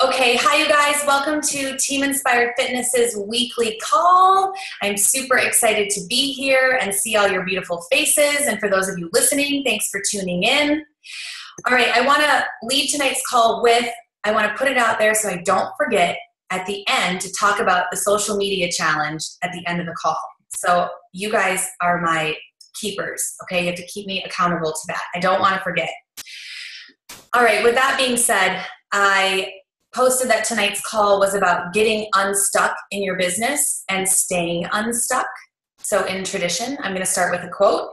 Okay, hi you guys. Welcome to Team Inspired Fitness's weekly call. I'm super excited to be here and see all your beautiful faces. And for those of you listening, thanks for tuning in. All right, I want to lead tonight's call with, I want to put it out there so I don't forget at the end to talk about the social media challenge at the end of the call. So you guys are my keepers, okay? You have to keep me accountable to that. I don't want to forget. All right, with that being said, I posted that tonight's call was about getting unstuck in your business and staying unstuck. So in tradition, I'm going to start with a quote.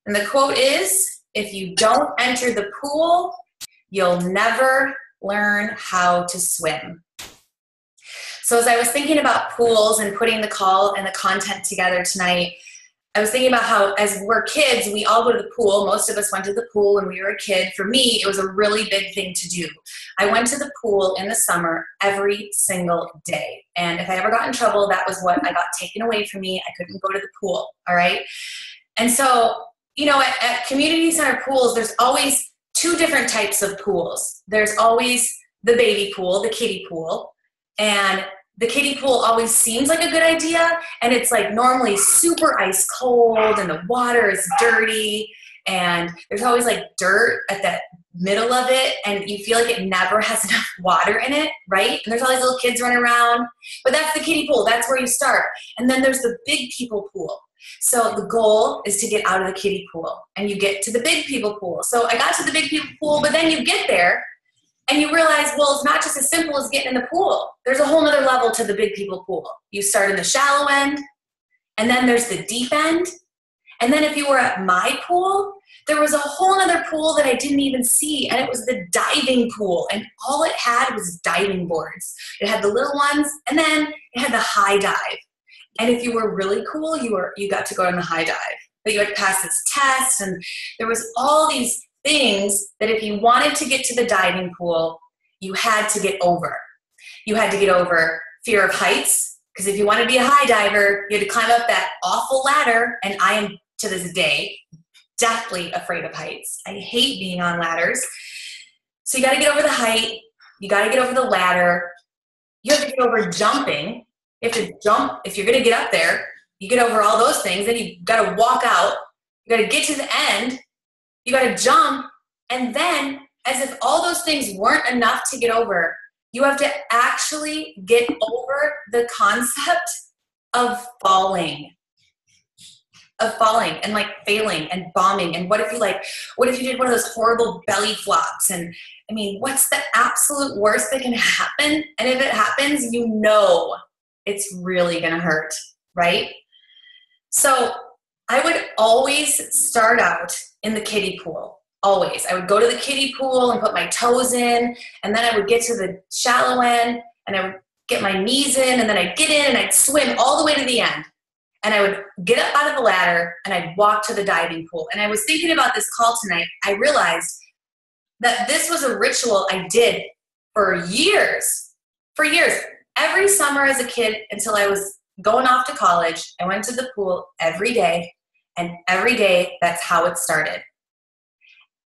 And the quote is, if you don't enter the pool, you'll never learn how to swim. So as I was thinking about pools and putting the call and the content together tonight, I was thinking about how as we're kids, we all go to the pool. Most of us went to the pool when we were a kid. For me, it was a really big thing to do. I went to the pool in the summer every single day. And if I ever got in trouble, that was what I got taken away from me. I couldn't go to the pool, all right? And so, you know, at community center pools, there's always two different types of pools. There's always the baby pool, the kiddie pool, and the kiddie pool always seems like a good idea, and it's like normally super ice cold and the water is dirty and there's always like dirt at the middle of it and you feel like it never has enough water in it, right? And there's all these little kids running around, but that's the kiddie pool. That's where you start. And then there's the big people pool. So the goal is to get out of the kiddie pool and you get to the big people pool. So I got to the big people pool, but then you get there and you realize, well, it's not just as simple as getting in the pool. There's a whole nother level to the big people pool. You start in the shallow end, and then there's the deep end. And then if you were at my pool, there was a whole nother pool that I didn't even see, and it was the diving pool. And all it had was diving boards. It had the little ones, and then it had the high dive. And if you were really cool, you got to go on the high dive. But you had to pass this test, and there was all these things that if you wanted to get to the diving pool, you had to get over. You had to get over fear of heights, because if you want to be a high diver, you had to climb up that awful ladder, and I am, to this day, deathly afraid of heights. I hate being on ladders. So you got to get over the height. You got to get over the ladder. You have to get over jumping. You have to jump. If you're going to get up there, you get over all those things. Then you got to walk out. You got to get to the end. You got to jump, and then, as if all those things weren't enough to get over, you have to actually get over the concept of falling and like failing and bombing. And what if you did one of those horrible belly flops? And I mean, what's the absolute worst that can happen? And if it happens, you know it's really going to hurt, right? So I would always start out in the kiddie pool, always. I would go to the kiddie pool and put my toes in, and then I would get to the shallow end, and I would get my knees in, and then I'd get in, and I'd swim all the way to the end. And I would get up out of the ladder, and I'd walk to the diving pool. And I was thinking about this call tonight. I realized that this was a ritual I did for years. For years. Every summer as a kid until I was going off to college, I went to the pool every day, and every day that's how it started.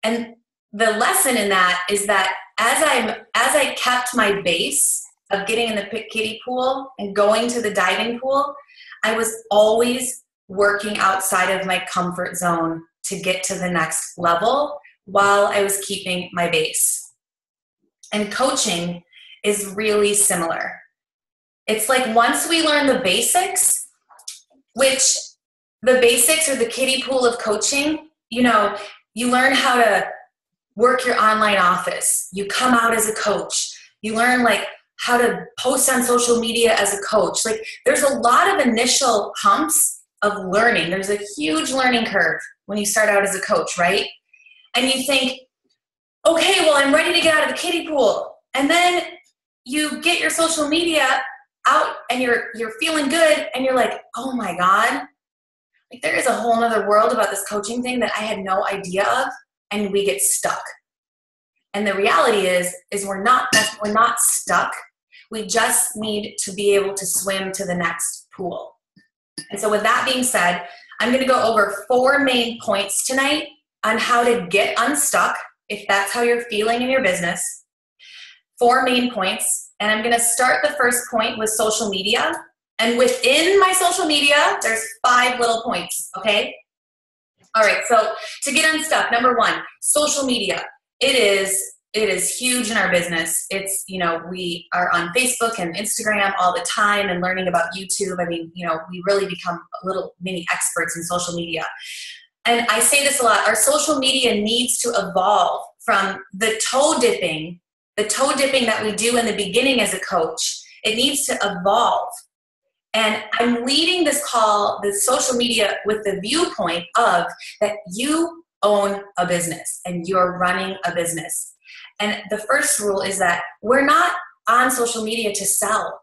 And the lesson in that is that as I kept my base of getting in the kiddie pool and going to the diving pool, I was always working outside of my comfort zone to get to the next level while I was keeping my base. And coaching is really similar. It's like once we learn the basics, which the basics are the kiddie pool of coaching, you know, you learn how to work your online office. You come out as a coach. You learn like how to post on social media as a coach. Like there's a lot of initial humps of learning. There's a huge learning curve when you start out as a coach, right? And you think, okay, well, I'm ready to get out of the kiddie pool. And then you get your social media out and you're feeling good and you're like, oh my God, like there is a whole nother world about this coaching thing that I had no idea of, and we get stuck. And the reality is we're not stuck. We just need to be able to swim to the next pool. And so with that being said, I'm going to go over 4 main points tonight on how to get unstuck, if that's how you're feeling in your business. 4 main points, and I'm going to start the first point with social media. And within my social media, there's 5 little points, okay? All right, so to get unstuck, number 1, social media. It is huge in our business. It's, we are on Facebook and Instagram all the time and learning about YouTube. I mean, we really become little mini experts in social media. And I say this a lot, our social media needs to evolve from the toe dipping that we do in the beginning as a coach. It needs to evolve. And I'm leading this call, the social media, with the viewpoint of that you own a business and you're running a business. And the first rule is that we're not on social media to sell.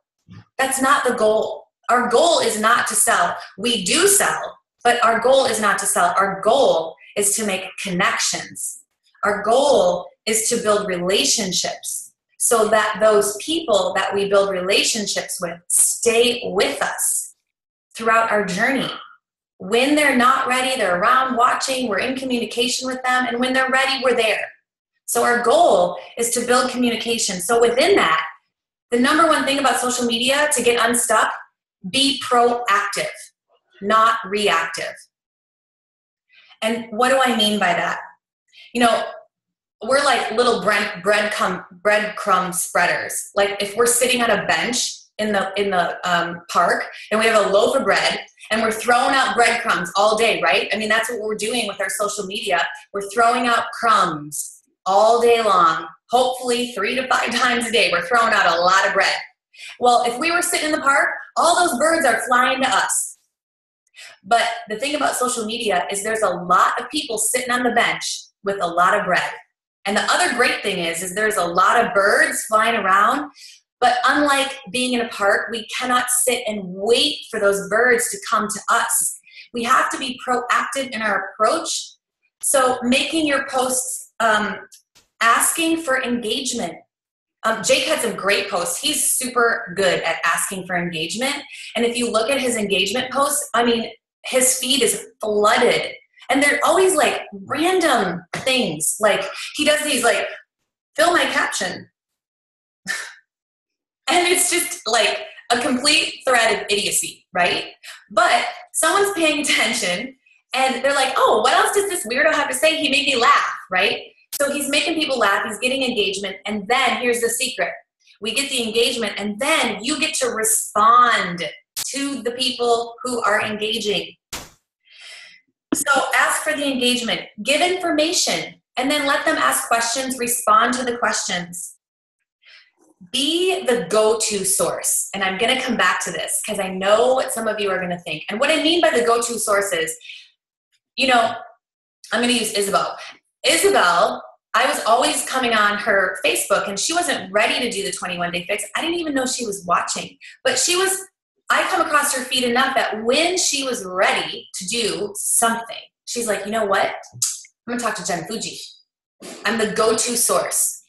That's not the goal. Our goal is not to sell. We do sell, but our goal is not to sell. Our goal is to make connections. Our goal is to build relationships so that those people that we build relationships with stay with us throughout our journey. When they're not ready, they're around watching, we're in communication with them, and when they're ready, we're there. So our goal is to build communication. So within that, the number 1 thing about social media to get unstuck, be proactive, not reactive. And what do I mean by that? We're like little breadcrumb spreaders. Like if we're sitting on a bench in the park and we have a loaf of bread and we're throwing out breadcrumbs all day, right? I mean, that's what we're doing with our social media. We're throwing out crumbs all day long, hopefully 3 to 5 times a day. We're throwing out a lot of bread. Well, if we were sitting in the park, all those birds are flying to us. But the thing about social media is there's a lot of people sitting on the bench with a lot of bread. And the other great thing is there's a lot of birds flying around, but unlike being in a park, we cannot sit and wait for those birds to come to us. We have to be proactive in our approach. So making your posts, asking for engagement. Jake had some great posts. He's super good at asking for engagement. And if you look at his engagement posts, I mean, his feed is flooded. And they're always like random things. Like he does these like, fill my caption. And it's just like a complete thread of idiocy, right? But someone's paying attention and they're like, oh, what else does this weirdo have to say? He made me laugh, right? So he's making people laugh, he's getting engagement, and then here's the secret. We get the engagement, and then you get to respond to the people who are engaging. So ask for the engagement, give information, and then let them ask questions, respond to the questions. Be the go-to source. And I'm going to come back to this because I know what some of you are going to think. And what I mean by the go-to source is, I'm going to use Isabel. Isabel, I was always coming on her Facebook and she wasn't ready to do the 21-day fix. I didn't even know she was watching, but I come across her feed enough that when she was ready to do something, she's like, you know what? I'm going to talk to Jen Fuji. I'm the go-to source.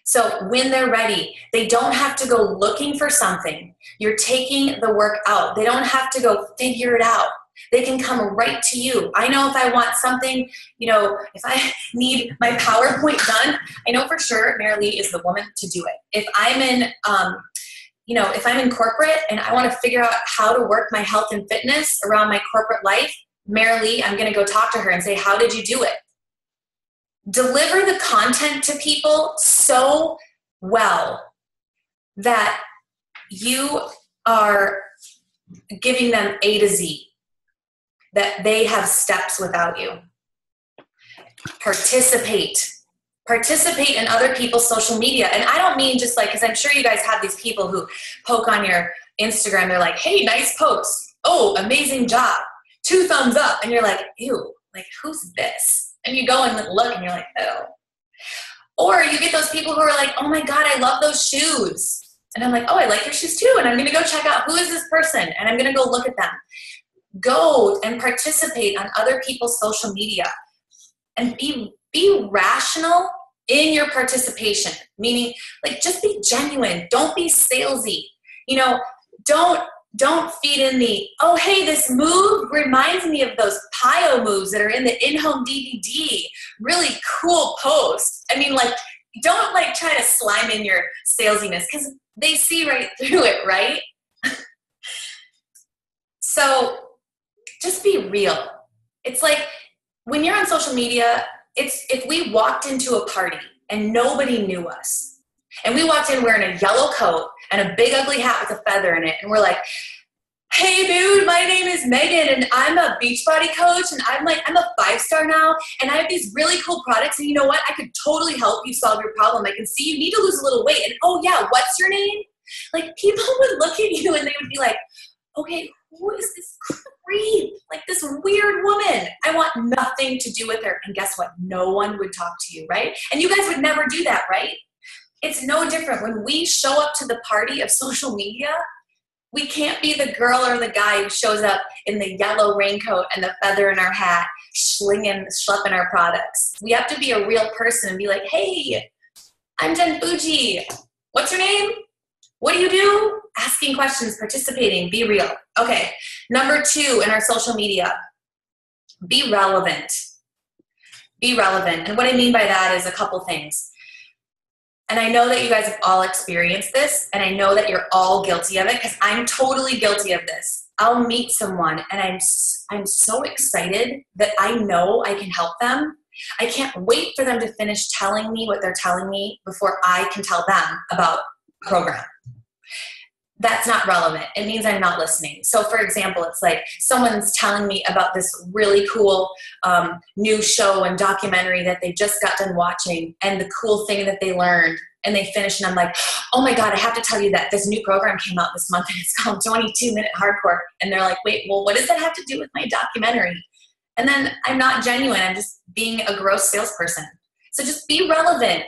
So when they're ready, they don't have to go looking for something. You're taking the work out. They don't have to go figure it out. They can come right to you. I know if I want something, if I need my PowerPoint done, I know for sure Marilee is the woman to do it. If I'm in, if I'm in corporate and I want to figure out how to work my health and fitness around my corporate life, Marilee, I'm going to go talk to her and say, how did you do it? Deliver the content to people so well that you are giving them A to Z, that they have steps without you. Participate in other people's social media. And I don't mean just like, because I'm sure you guys have these people who poke on your Instagram. They're like, hey, nice post. Oh, amazing job. 2 thumbs up. And you're like, ew, like who's this? And you go and look and you're like, oh. Or you get those people who are like, oh my God, I love those shoes. And I'm like, oh, I like your shoes too. And I'm going to go check out who is this person. And I'm going to go look at them. Go and participate on other people's social media and be rational in your participation, meaning like just be genuine. Don't be salesy. Don't feed in the, oh, hey, this move reminds me of those PIO moves that are in the in-home DVD. Really cool post. I mean, like, don't like try to slime in your salesiness because they see right through it, right? So just be real. It's like when you're on social media, it's if we walked into a party and nobody knew us, and we walked in wearing a yellow coat and a big ugly hat with a feather in it, and we're like, hey dude, my name is Megan and I'm a Beachbody coach and I'm a 5-star now and I have these really cool products and you know what? I could totally help you solve your problem. I can see you need to lose a little weight and oh yeah, what's your name? Like people would look at you and they would be like, okay, who is this creep? Like this weird woman. I want nothing to do with her. And guess what? No one would talk to you, right? And you guys would never do that, right? It's no different. When we show up to the party of social media, we can't be the girl or the guy who shows up in the yellow raincoat and the feather in our hat, schlepping our products. We have to be a real person and be like, hey, I'm Jen Fuji. What's your name? What do you do? Asking questions, participating, be real. Okay, number 2 in our social media, be relevant. Be relevant. And what I mean by that is a couple things. And I know that you guys have all experienced this, and I know that you're all guilty of it because I'm totally guilty of this. I'll meet someone, and I'm so excited that I know I can help them. I can't wait for them to finish telling me what they're telling me before I can tell them about the program. That's not relevant. It means I'm not listening. So for example, it's like someone's telling me about this really cool new show and documentary that they just got done watching and the cool thing that they learned, and they finish and I'm like, oh my God, I have to tell you that this new program came out this month and it's called 22-Minute Hardcore. And they're like, wait, well, what does that have to do with my documentary? And then I'm not genuine. I'm just being a gross salesperson. So just be relevant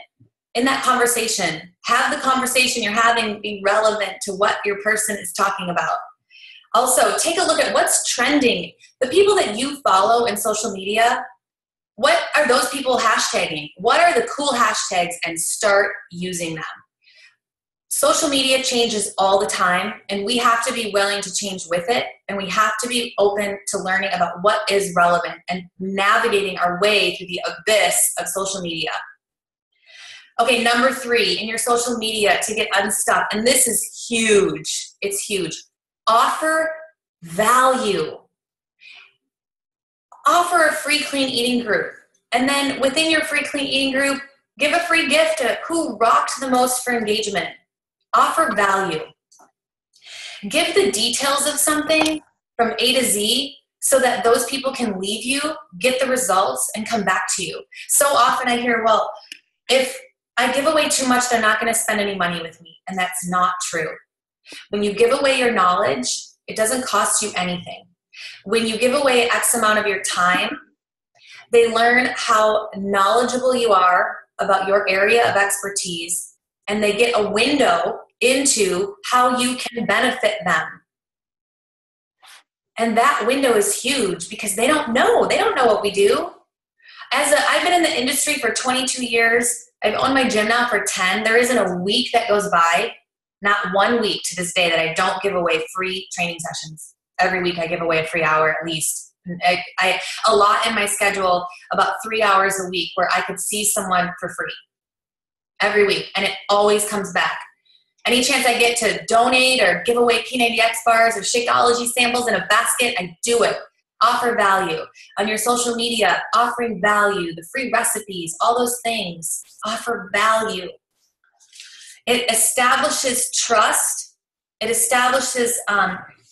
in that conversation. Have the conversation you're having be relevant to what your person is talking about. Also, take a look at what's trending. The people that you follow in social media, what are those people hashtagging? What are the cool hashtags? And start using them. Social media changes all the time, and we have to be willing to change with it, and we have to be open to learning about what is relevant and navigating our way through the abyss of social media. Okay, number 3, in your social media to get unstuck, and this is huge, it's huge. Offer value. Offer a free clean eating group. And then within your free clean eating group, give a free gift to who rocked the most for engagement. Offer value. Give the details of something from A to Z so that those people can leave you, get the results, and come back to you. So often I hear, well, if I give away too much, they're not going to spend any money with me. And that's not true. When you give away your knowledge, it doesn't cost you anything. When you give away X amount of your time, they learn how knowledgeable you are about your area of expertise, and they get a window into how you can benefit them. And that window is huge because they don't know. They don't know what we do. I've been in the industry for 22 years. I've owned my gym now for 10. There isn't a week that goes by, not 1 week to this day, that I don't give away free training sessions. Every week I give away a free hour at least. I allot in my schedule about 3 hours a week where I could see someone for free every week, and it always comes back. Any chance I get to donate or give away P90X bars or Shakeology samples in a basket, I do it. Offer value. On your social media, offering value, the free recipes, all those things. Offer value. It establishes trust. It establishes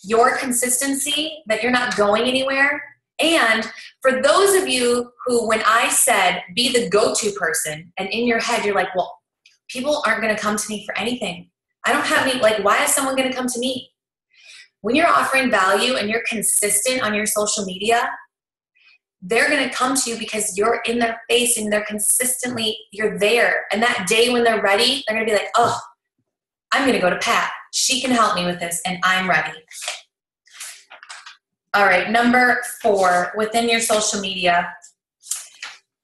your consistency, that you're not going anywhere. And for those of you who, when I said be the go-to person, and in your head you're like, well, people aren't going to come to me for anything. I don't have any, like, why is someone going to come to me? When you're offering value and you're consistent on your social media, they're going to come to you because you're in their face and they're consistently, you're there. And that day when they're ready, they're going to be like, oh, I'm going to go to Pat. She can help me with this and I'm ready. All right, number 4, within your social media,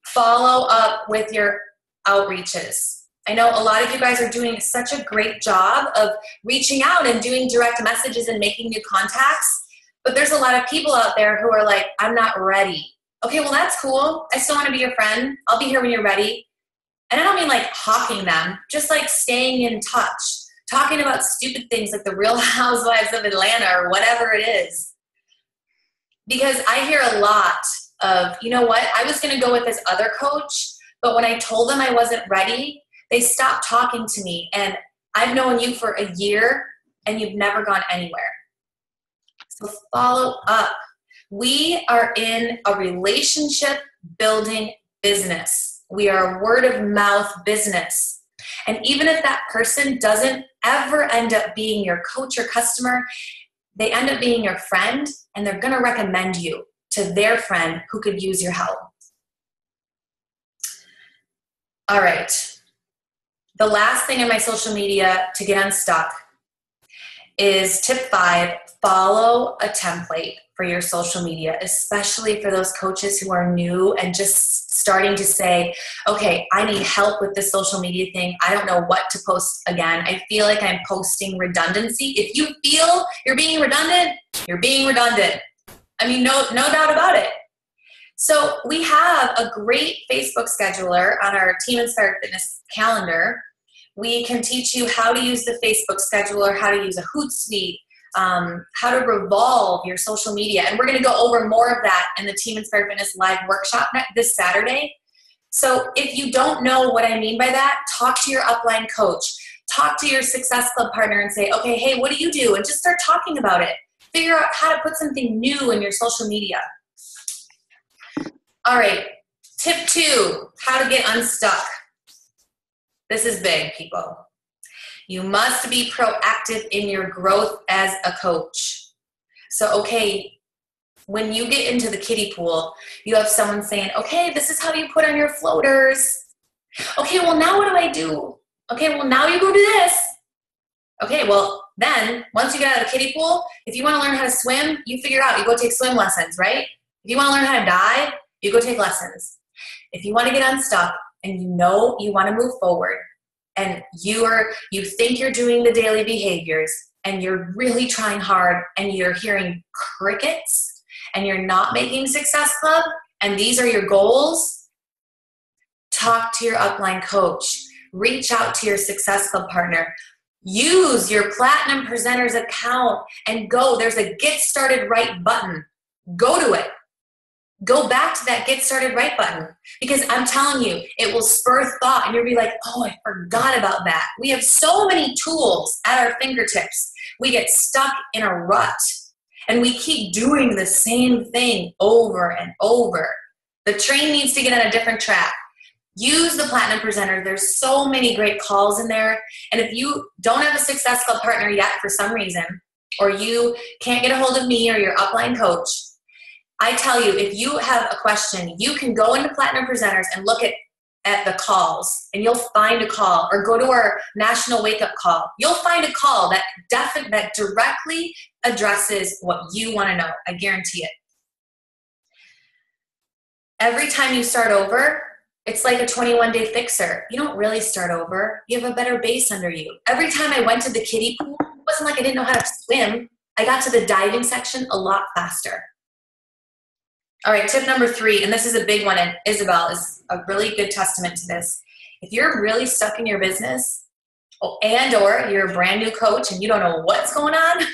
follow up with your outreaches. I know a lot of you guys are doing such a great job of reaching out and doing direct messages and making new contacts, but there's a lot of people out there who are like, I'm not ready. Okay, well, that's cool. I still want to be your friend. I'll be here when you're ready. And I don't mean like hawking them, just like staying in touch, talking about stupid things like the Real Housewives of Atlanta or whatever it is. Because I hear a lot of, you know what, I was going to go with this other coach, but when I told them I wasn't ready, they stopped talking to me. And I've known you for a year and you've never gone anywhere. So follow up. We are in a relationship building business. We are a word of mouth business. And even if that person doesn't ever end up being your coach or customer, they end up being your friend, and they're going to recommend you to their friend who could use your help. All right. The last thing in my social media to get unstuck is tip 5, follow a template for your social media, especially for those coaches who are new and just starting to say, okay, I need help with this social media thing. I don't know what to post again. I feel like I'm posting redundancy. If you feel you're being redundant, you're being redundant. I mean, no doubt about it. So we have a great Facebook scheduler on our Team Inspired Fitness calendar. We can teach you how to use the Facebook scheduler, how to use a Hootsuite, how to revolve your social media. And we're going to go over more of that in the Team Inspired Fitness live workshop this Saturday. So if you don't know what I mean by that, talk to your upline coach. Talk to your Success Club partner and say, okay, hey, what do you do? And just start talking about it. Figure out how to put something new in your social media. All right, tip 2, how to get unstuck. This is big, people. You must be proactive in your growth as a coach. So, okay, when you get into the kiddie pool, you have someone saying, okay, this is how you put on your floaters. Okay, well, now what do I do? Okay, well, now you go do this. Okay, well, then once you get out of the kiddie pool, if you want to learn how to swim, you figure out, you go take swim lessons, right? If you want to learn how to dive, you go take lessons. If you want to get unstuck and you know you want to move forward and you think you're doing the daily behaviors and you're really trying hard and you're hearing crickets and you're not making Success Club and these are your goals, talk to your upline coach. Reach out to your Success Club partner. Use your Platinum Presenters account and go. There's a Get Started Right button. Go to it. Go back to that Get Started Right button because I'm telling you, it will spur thought and you'll be like, oh, I forgot about that. We have so many tools at our fingertips. We get stuck in a rut and we keep doing the same thing over and over. The train needs to get on a different track. Use the Platinum Presenter. There's so many great calls in there. And if you don't have a Success Club partner yet for some reason, or you can't get a hold of me or your upline coach, I tell you, if you have a question, you can go into Platinum Presenters and look at the calls, and you'll find a call, or go to our National Wake Up Call. You'll find a call that directly addresses what you want to know. I guarantee it. Every time you start over, it's like a 21-day fixer. You don't really start over. You have a better base under you. Every time I went to the kiddie pool, it wasn't like I didn't know how to swim. I got to the diving section a lot faster. All right, tip number 3, and this is a big one, and Isabel is a really good testament to this. If you're really stuck in your business, and or you're a brand new coach and you don't know what's going on,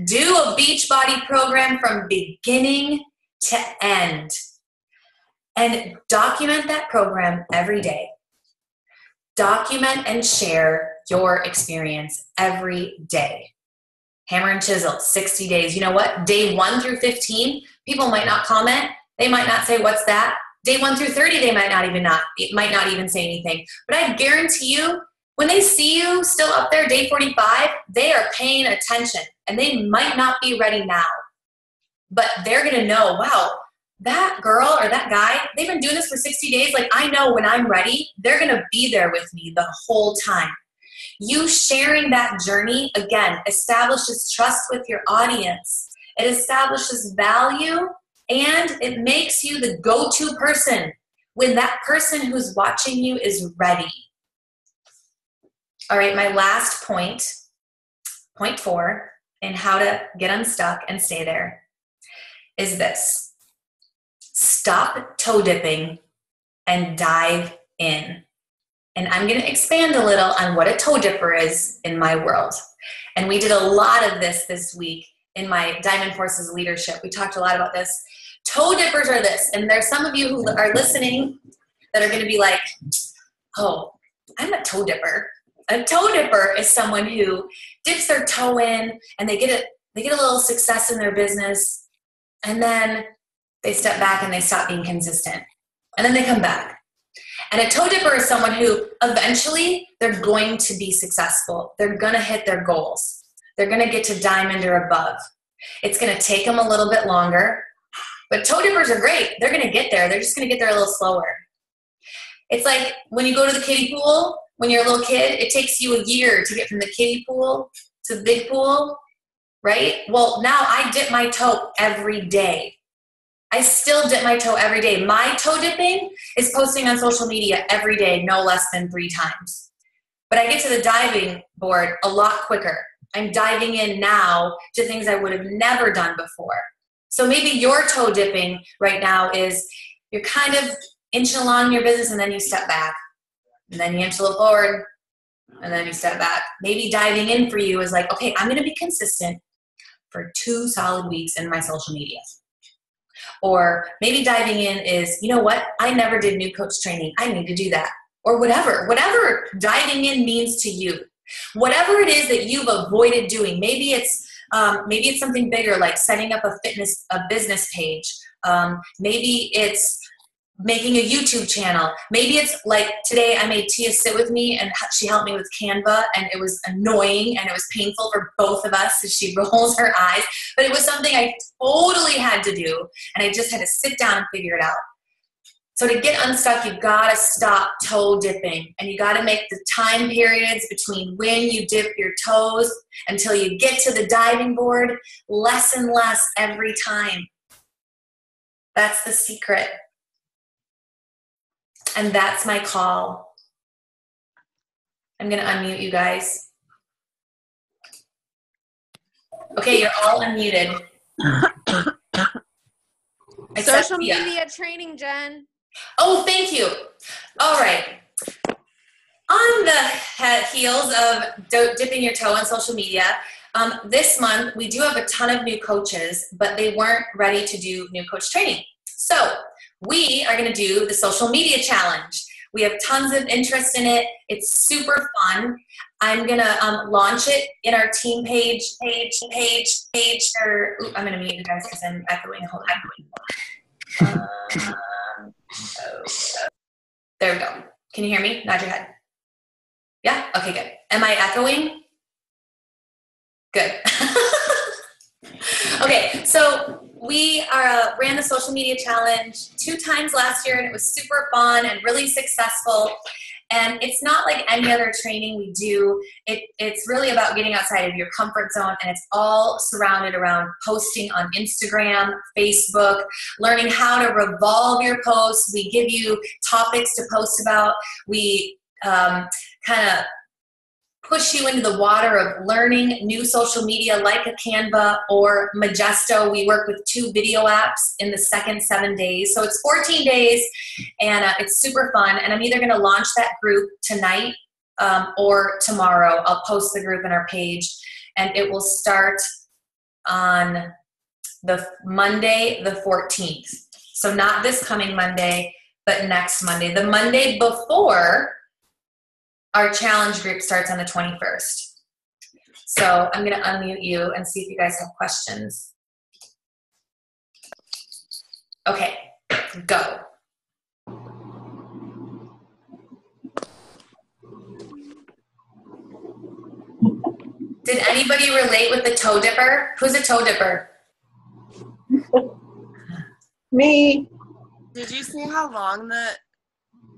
do a Beachbody program from beginning to end. And document that program every day. Document and share your experience every day. Hammer and chisel, 60 days. You know what? Day 1 through 15, people might not comment. They might not say, what's that? Day 1 through 30, they might not even say anything. But I guarantee you, when they see you still up there, day 45, they are paying attention. And they might not be ready now. But they're going to know, wow, that girl or that guy, they've been doing this for 60 days. Like, I know when I'm ready, they're going to be there with me the whole time. You sharing that journey, again, establishes trust with your audience. It establishes value, and it makes you the go-to person when that person who's watching you is ready. All right, my last point, point 4, in how to get unstuck and stay there, is this. Stop toe dipping and dive in. And I'm going to expand a little on what a toe dipper is in my world. And we did a lot of this week in my Diamond Forces leadership. We talked a lot about this. Toe dippers are this, and there's some of you who are listening that are going to be like, oh, I'm a toe dipper. A toe dipper is someone who dips their toe in and they get a little success in their business, and then they step back and they stop being consistent. And then they come back. And a toe dipper is someone who eventually they're going to be successful. They're going to hit their goals. They're going to get to diamond or above. It's going to take them a little bit longer. But toe dippers are great. They're going to get there. They're just going to get there a little slower. It's like when you go to the kiddie pool, when you're a little kid, it takes you a year to get from the kiddie pool to the big pool, right? Well, now I dip my toe every day. I still dip my toe every day. My toe dipping is posting on social media every day, no less than 3 times. But I get to the diving board a lot quicker. I'm diving in now to things I would have never done before. So maybe your toe dipping right now is you're kind of inching along in your business and then you step back. And then you inch a little forward and then you step back. Maybe diving in for you is like, okay, I'm going to be consistent for 2 solid weeks in my social media. Or maybe diving in is, you know what? I never did new coach training. I need to do that. Or whatever diving in means to you. Whatever it is that you've avoided doing. Maybe it's something bigger like setting up a business page. Maybe it's making a YouTube channel. Maybe it's like today I made Tia sit with me and she helped me with Canva, and it was annoying and it was painful for both of us as she rolls her eyes, but it was something I totally had to do, and I just had to sit down and figure it out. So to get unstuck, you've got to stop toe dipping, and you got to make the time periods between when you dip your toes until you get to the diving board less and less every time. That's the secret. And that's my call. I'm going to unmute you guys. Okay, you're all unmuted. Social media training, Jen. Oh, thank you. All right. On the heels of dipping your toe on social media, this month we do have a ton of new coaches, but they weren't ready to do new coach training. So we are going to do the social media challenge. We have tons of interest in it. It's super fun. I'm going to launch it in our team page. I'm going to mute you guys because I'm echoing. Hold on. There we go. Can you hear me? Nod your head. Yeah? Okay, good. Am I echoing? Good. Okay, so we ran the social media challenge 2 times last year, and it was super fun and really successful. And it's not like any other training we do. It's really about getting outside of your comfort zone, and it's all surrounded around posting on Instagram, Facebook, learning how to revolve your posts. We give you topics to post about. We kind of push you into the water of learning new social media like a Canva or Majesto. We work with 2 video apps in the second 7 days. So it's 14 days, and it's super fun. And I'm either going to launch that group tonight or tomorrow. I'll post the group in our page, and it will start on the Monday, the 14th. So not this coming Monday, but next Monday. The Monday before our challenge group starts on the 21st. So I'm going to unmute you and see if you guys have questions. Okay, go. Did anybody relate with the toe dipper? Who's a toe dipper? Me. Did you say how long the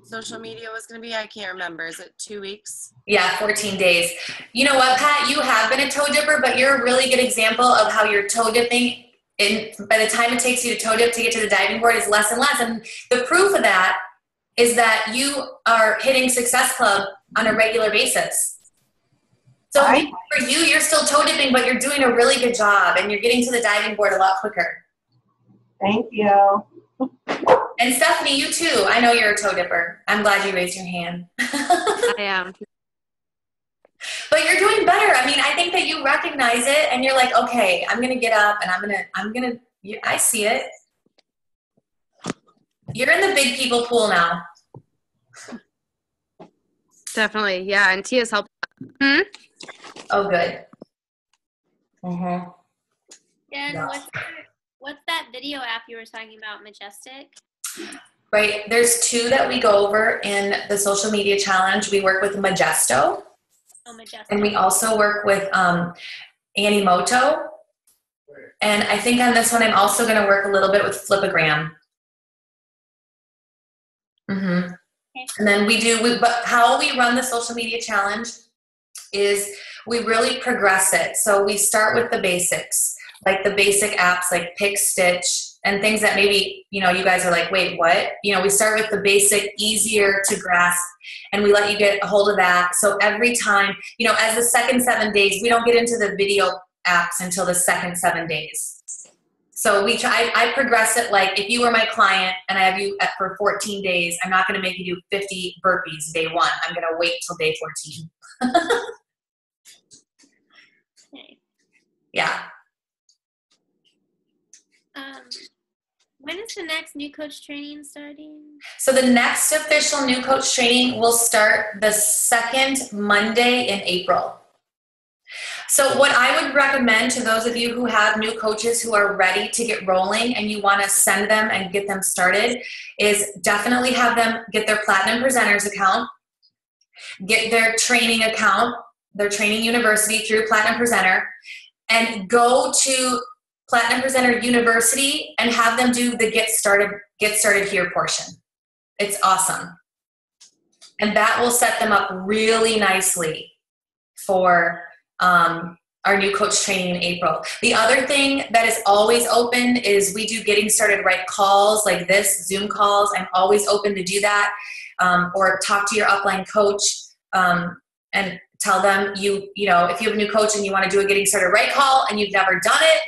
social media was going to be? I can't remember. Is it 2 weeks? Yeah, 14 days. You know what, Pat? You have been a toe dipper, but you're a really good example of how you're toe dipping. And by the time it takes you to toe dip to get to the diving board is less and less. And the proof of that is that you are hitting Success Club on a regular basis. So maybe for you, you're still toe dipping, but you're doing a really good job, and you're getting to the diving board a lot quicker. Thank you. And Stephanie, you too. I know you're a toe dipper. I'm glad you raised your hand. I am. But you're doing better. I mean, I think that you recognize it and you're like, okay, I'm going to get up and I see it. You're in the big people pool now. Definitely. Yeah. And Tia's helped. Hmm? Oh, good. Mm-hmm. Jen, Yeah. what's that video app you were talking about, Majestic? Right. There's 2 that we go over in the social media challenge. We work with Majesto. Oh, Majestic. And we also work with Animoto. And I think on this one, I'm also going to work a little bit with Flipagram. Mm-hmm. Okay. And then but how we run the social media challenge is we really progress it. So we start with the basics, like the basic apps like Pick, Stitch, and things that maybe, you guys are like, wait, what? We start with the basic, easier to grasp, and we let you get a hold of that. So every time, as the second 7 days, we don't get into the video apps until the second 7 days. So I progress it like if you were my client and I have you for 14 days, I'm not going to make you do 50 burpees day 1. I'm going to wait till day 14. Okay. Yeah. When is the next new coach training starting? So the next official new coach training will start the second Monday in April. So what I would recommend to those of you who have new coaches who are ready to get rolling and you want to send them and get them started is definitely have them get their Platinum Presenters account, get their training account, their training university through Platinum Presenter, and go to Platinum Presenter University and have them do the get started here portion. It's awesome. And that will set them up really nicely for our new coach training in April. The other thing that is always open is we do getting started right calls like this, Zoom calls. I'm always open to do that. Or talk to your upline coach and tell them if you have a new coach and you want to do a getting started right call and you've never done it,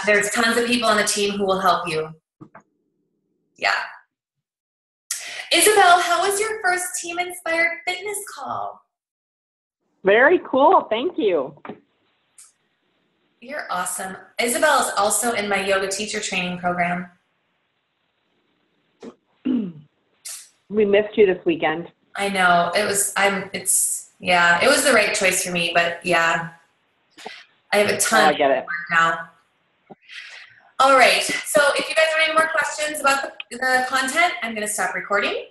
there's tons of people on the team who will help you. Yeah. Isabel, how was your first Team Inspired Fitness call? Very cool. Thank you. You're awesome. Isabel is also in my yoga teacher training program. We missed you this weekend. I know. It was the right choice for me, but yeah. I have a ton of work now. All right. So if you guys have any more questions about the content, I'm going to stop recording.